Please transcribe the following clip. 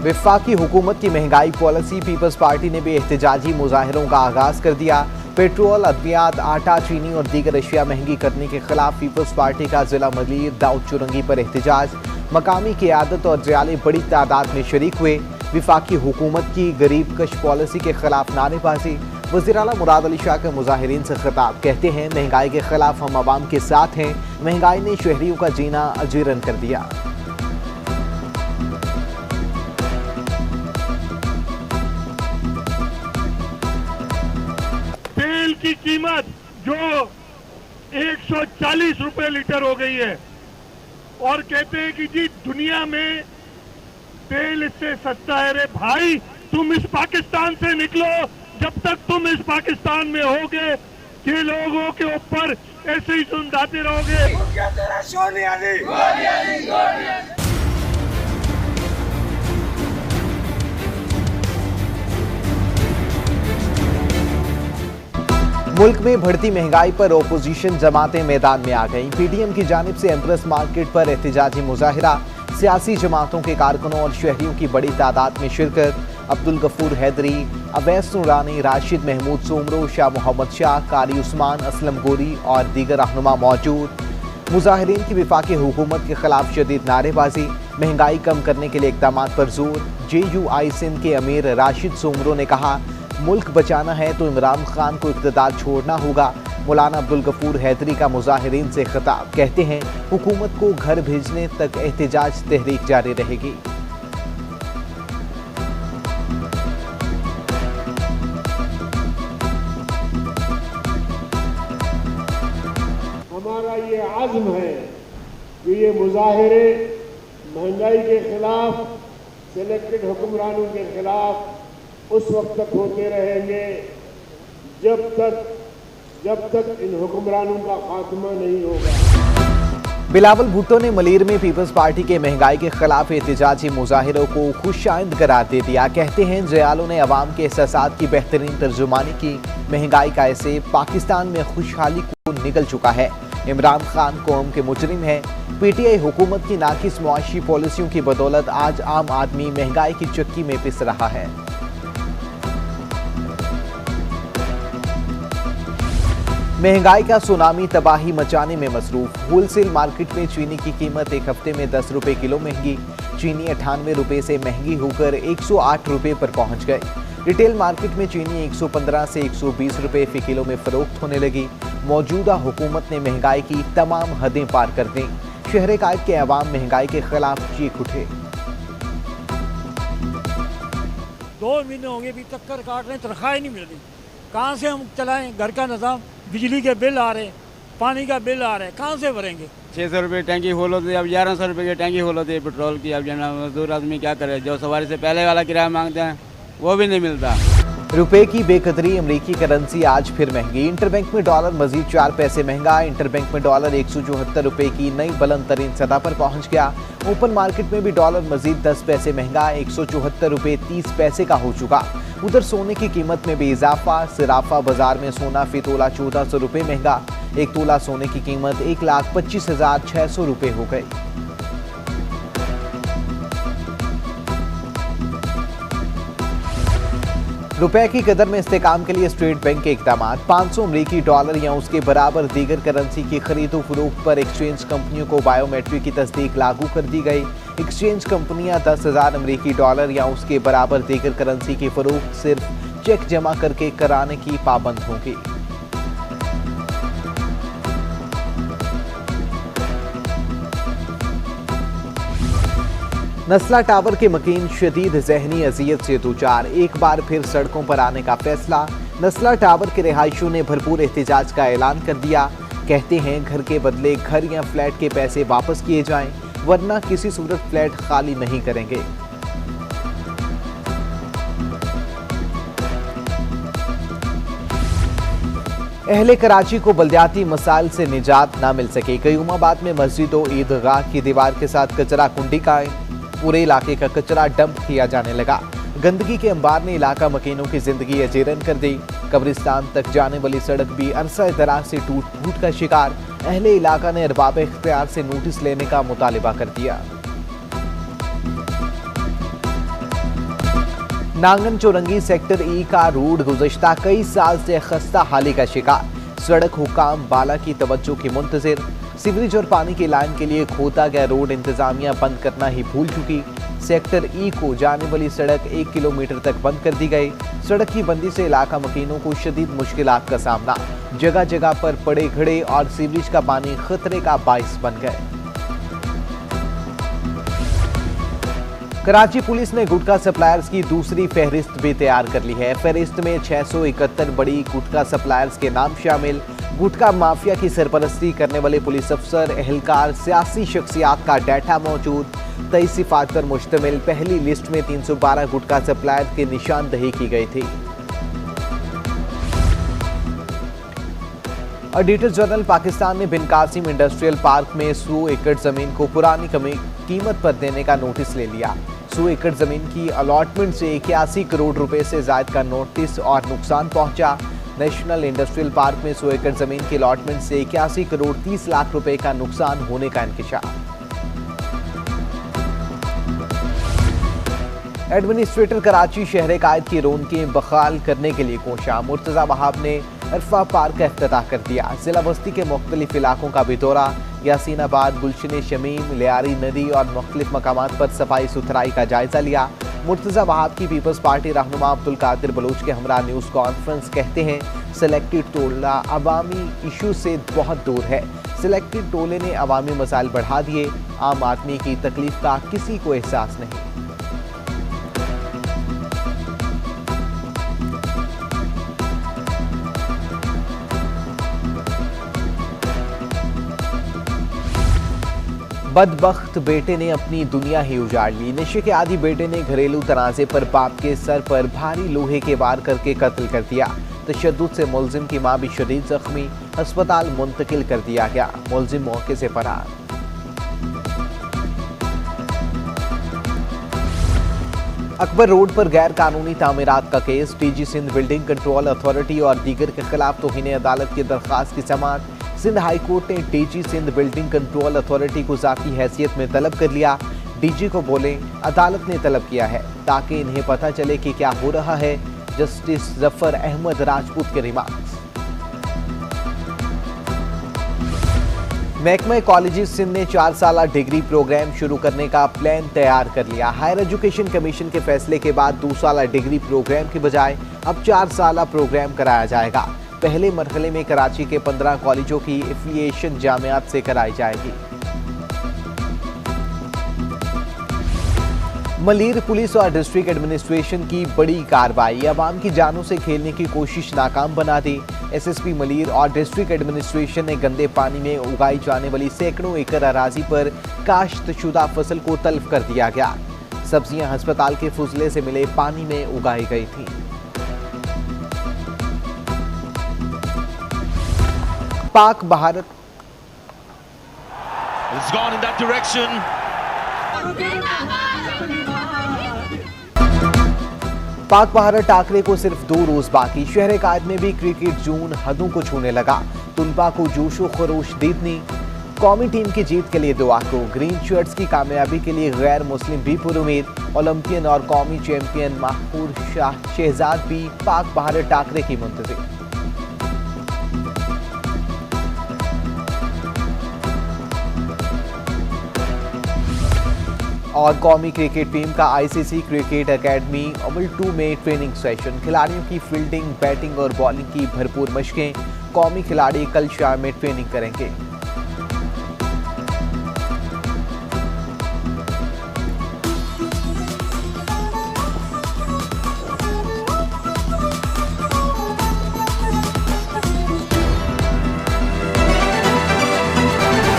वफाकी हुकूमत की महंगाई पॉलिसी। पीपल्स पार्टी ने भी एहतजाजी मुजाहिरों का आगाज कर दिया। पेट्रोल, अद्वियात, आटा, चीनी और दीगर अशिया महंगी करने के खिलाफ पीपल्स पार्टी का जिला मलीर दाऊद चुरंगी पर एहतजाज। मकामी क़यादत और जियाले बड़ी तादाद में शरीक हुए। वफाकी हुकूमत की गरीब कश पॉलिसी के खिलाफ नारेबाजी। वज़ीर आला मुराद अली शाह के मुजाहिरीन से खिताब, कहते हैं महंगाई के खिलाफ हम आवाम के साथ हैं। महंगाई ने शहरियों का जीना अजीरन कर दिया। तेल की कीमत जो 140 रुपए लीटर हो गई है और कहते हैं कि जी दुनिया में तेल इससे सस्ता है। रे भाई, तुम इस पाकिस्तान से निकलो। जब तक तुम इस पाकिस्तान में होगे कि लोगों के ऊपर ऐसे ही सुनदाते रहोगे। मुल्क में बढ़ती महंगाई पर ओपोजिशन जमातें मैदान में आ गईं। पीडीएम की जानिब से एम्प्रेस मार्केट पर एहतजाजी मुजाहिरा। सियासी जमातों के कारकुनों और शहरियों की बड़ी तादाद में शिरकत। अब्दुल गफूर हैदरी, अवैस नूरानी, राशिद महमूद सोमरो, शाह मोहम्मद शाह, कारी उस्मान, असलम गोरी और दीगर रहनुमा मौजूद। मुजाहिरीन की वफाकी हुकूमत के खिलाफ शदीद नारेबाजी। महंगाई कम करने के लिए इक़दाम पर जोर। JUI सिंध के अमीर राशिद सोमरो ने कहा, मुल्क बचाना है तो इमरान खान को इक़्तिदार छोड़ना होगा। मौलाना अब्दुल गफूर हैदरी का मुजाहिरीन से खिताब, कहते हैं हुकूमत को घर भेजने तक एहतजाज तहरीक जारी रहेगी। हमारा ये आज़्म है कि ये मुजाहिरे महंगाई के खिलाफ, सिलेक्टेड हुक्मरानों के खिलाफ उस वक्त तक होते रहेंगे जब तक इन हुक्मरानों का खात्मा नहीं होगा। बिलावल भुट्टो ने मलीर में पीपल्स पार्टी के महंगाई के खिलाफ एहतजाजी मुजाहिरों को खुशाइंद करार दे दिया। कहते हैं जयालों ने अवाम के एहसासात की बेहतरीन तर्जुमानी की। महंगाई का ऐसे पाकिस्तान में खुशहाली को निकल चुका है। इमरान खान कौम के मुजरिम है। PTI हुकूमत की नाकिस मुआशी पॉलिसियों की बदौलत आज आम आदमी महंगाई की चक्की में पिस रहा है। महंगाई का सुनामी तबाही मचाने में मसरूफ। होलसेल मार्केट में चीनी की कीमत एक हफ्ते में 10 रुपए किलो महंगी। चीनी 98 रुपए से महंगी होकर 108 रुपए पर पहुंच गई। रिटेल मार्केट में चीनी 115 से 120 रुपए फी किलो में फरोख्त होने लगी। मौजूदा हुकूमत ने महंगाई की तमाम हदें पार कर दी। शहर कायद के अवाम महंगाई के खिलाफ चीख उठे। 2 महीने हो गए अभी चक्कर काट रहे, तनख्वाह नहीं मिल रही। कहाँ से हम चलाएं घर का निज़ाम? बिजली के बिल आ रहे, पानी का बिल आ रहा है, कहाँ से भरेंगे? 600 रुपये टैंकी खोल होती है, अब 1100 रुपये की टैंकी खोल होती है पेट्रोल की। अब जना मजदूर आदमी क्या करे, जो सवारी से पहले वाला किराया मांगते हैं वो भी नहीं मिलता। रुपए की बेकदरी। अमरीकी करेंसी आज फिर महंगी। इंटरबैंक में डॉलर मजीद 4 पैसे महंगा। इंटरबैंक में डॉलर 174 रुपए की नई बुलंद तरीन सतह पर पहुंच गया। ओपन मार्केट में भी डॉलर मजीद 10 पैसे महंगा 174 रुपए 30 पैसे का हो चुका। उधर सोने की कीमत में भी इजाफा। सिराफा बाजार में सोना फी तोला 1400 रुपए महंगा। एक तोला सोने की कीमत 1,25,600 रुपए हो गई। रुपए की कदर में इस्तेकाम के लिए स्टेट बैंक के इक़दाम। 500 अमरीकी डॉलर या उसके बराबर दीगर करेंसी की खरीदो फरोख्त पर एक्सचेंज कंपनियों को बायोमेट्रिक की तस्दीक लागू कर दी गई। एक्सचेंज कंपनियां 10,000 अमरीकी डॉलर या उसके बराबर दीगर करेंसी की फरोख्त सिर्फ चेक जमा करके कराने की पाबंद होंगी। नस्ला टावर के मकीन शदीद जहनी अजियत से दूचार। एक बार फिर सड़कों पर आने का फैसला। नस्ला टावर के रिहायशियों ने भरपूर एहतजाज का ऐलान कर दिया। कहते हैं घर के बदले घर या फ्लैट के पैसे वापस किए जाएं, वरना किसी सूरत फ्लैट खाली नहीं करेंगे। अहले कराची को बल्दियाती मसाइल से निजात ना मिल सके। कयूमाबाद में मस्जिद और ईदगाह की दीवार के साथ कचरा कुंडी कायम। पूरे इलाके का कचरा डंप किया जाने लगा। गंदगी के अंबार ने इलाका मकीनों की जिंदगी अजीरन कर दी। कब्रिस्तान तक जाने वाली सड़क भी अरसा दराज से टूट फूट का शिकार। अहले इलाका ने अरबाब इख्तियार से नोटिस लेने का मुतालिबा कर दिया। नांगन चौरंगी सेक्टर ई का रोड गुज़श्ता कई साल से खस्ता हाली का शिकार। सड़क हुकाम बाला की तवज्जो की मुंतजिर। सीवरेज और पानी की लाइन के लिए खोदा गया रोड इंतजामिया बंद करना ही भूल चुकी। सेक्टर ई को जाने वाली सड़क 1 किलोमीटर तक बंद कर दी गई। सड़क की बंदी से इलाका मकीनों को शदीद मुश्किलात का सामना। जगह जगह पर पड़े घड़े और सीवरेज का पानी खतरे का बाइस बन गए। कराची पुलिस ने गुटखा सप्लायर्स की दूसरी फहरिस्त भी तैयार कर ली है। फहरिस्त में 671 बड़ी गुटखा सप्लायर्स के नाम शामिल। गुटखा माफिया की सरपरस्ती करने वाले पुलिस अफसर, एहलकार, सियासी शख्सियात का डाटा मौजूद। 23 सिफात पर मुश्तमिल पहली लिस्ट में 312 गुटखा सप्लायर की निशानदही की गई थी। ऑडिटर जनरल पाकिस्तान ने बिन कासिम इंडस्ट्रियल पार्क में 100 एकड़ जमीन को पुरानी कीमत पर देने का नोटिस ले लिया। 100 एकड़ जमीन की अलॉटमेंट से 81 करोड़ रुपए से ज्यादा का नोटिस और नुकसान पहुंचा। नेशनल इंडस्ट्रियल पार्क में 100 एकड़ जमीन की अलॉटमेंट से 81 करोड़ 30 लाख रुपए का नुकसान होने का इंकिशाफ। एडमिनिस्ट्रेटर कराची शहर कायद की रौनकें बहाल करने के लिए कोशा। मुर्तजा वहाब ने अरफा पार्क का इफ्तिताह कर दिया। जिला बस्ती के मुख्तलिफ इलाकों का भी दौरा। यासीनाबाद, गुलशन शमीम, लियारी नदी और मुख्तलिफ मकामात पर सफाई सुथराई का जायजा लिया। मुर्तजा वहाब की पीपल्स पार्टी रहनुमा अब्दुल कादिर बलोच के हमरा न्यूज़ कॉन्फ्रेंस कहते हैं, सिलेक्टेड टोला अवामी इशू से बहुत दूर है। सिलेक्टेड टोले ने अवामी मसाइल बढ़ा दिए। आम आदमी की तकलीफ का किसी को एहसास नहीं। बदबख्त बेटे ने अपनी दुनिया ही उजाड़ ली। नशे के आदी बेटे ने घरेलू तनाजे पर बाप के सर पर भारी लोहे के वार करके कत्ल कर दिया। तशद्दुद से मुलजिम की मां भी शदीद जख्मी, अस्पताल मुंतकिल कर दिया गया। मुलजिम मौके से फरार। अकबर रोड पर गैर कानूनी तामीरात का केस। DG Sindh building control authority और दीगर के खिलाफ तौहीन अदालत की दरख्वास्त की समाअत। सिंध हाई कोर्ट ने DG Sindh building control authority को ज़ाती हैसियत में तलब कर लिया। डीजी को बोले अदालत ने तलब किया है ताकि इन्हें पता चले कि क्या हो रहा है। जस्टिस जफर अहमद राजपूत के रिमार्क्स। महकमा कॉलेजेस सिंध ने 4 साला डिग्री प्रोग्राम शुरू करने का प्लान तैयार कर लिया। हायर एजुकेशन कमीशन के फैसले के बाद 2 साला डिग्री प्रोग्राम की बजाय अब 4 साला प्रोग्राम कराया जाएगा। पहले मरहले में कराची के 15 कॉलेजों की एफिलिएशन जामियात से कराई जाएगी। मलीर पुलिस और डिस्ट्रिक्ट एडमिनिस्ट्रेशन की बड़ी कार्रवाई। अवाम की जानों से खेलने की कोशिश नाकाम बना दी। एसएसपी मलीर और डिस्ट्रिक्ट एडमिनिस्ट्रेशन ने गंदे पानी में उगाई जाने वाली सैकड़ों एकड़ अराजी पर काश्तशुदा फसल को तल्फ कर दिया गया। सब्जियां अस्पताल के फुजले से मिले पानी में उगाई गई थी। पाक भारत पाक भारत टाकरे को सिर्फ 2 रोज बाकी। शहर कायद में भी क्रिकेट जून हदों को छूने लगा। तुलबा को जोशो खरोश दीदनी। कौमी टीम की जीत के लिए दुआ को। ग्रीन शर्ट्स की कामयाबी के लिए गैर मुस्लिम भी पुरुमीद। ओलंपियन और कौमी चैंपियन महफूर शाह शहजाद भी पाक भारत टाकरे की मुंतज़िर। और कौमी क्रिकेट टीम का आईसीसी क्रिकेट एकेडमी अमल 2 में ट्रेनिंग सेशन। खिलाड़ियों की फील्डिंग, बैटिंग और बॉलिंग की भरपूर मशकें। कौमी खिलाड़ी कल शाम में ट्रेनिंग करेंगे।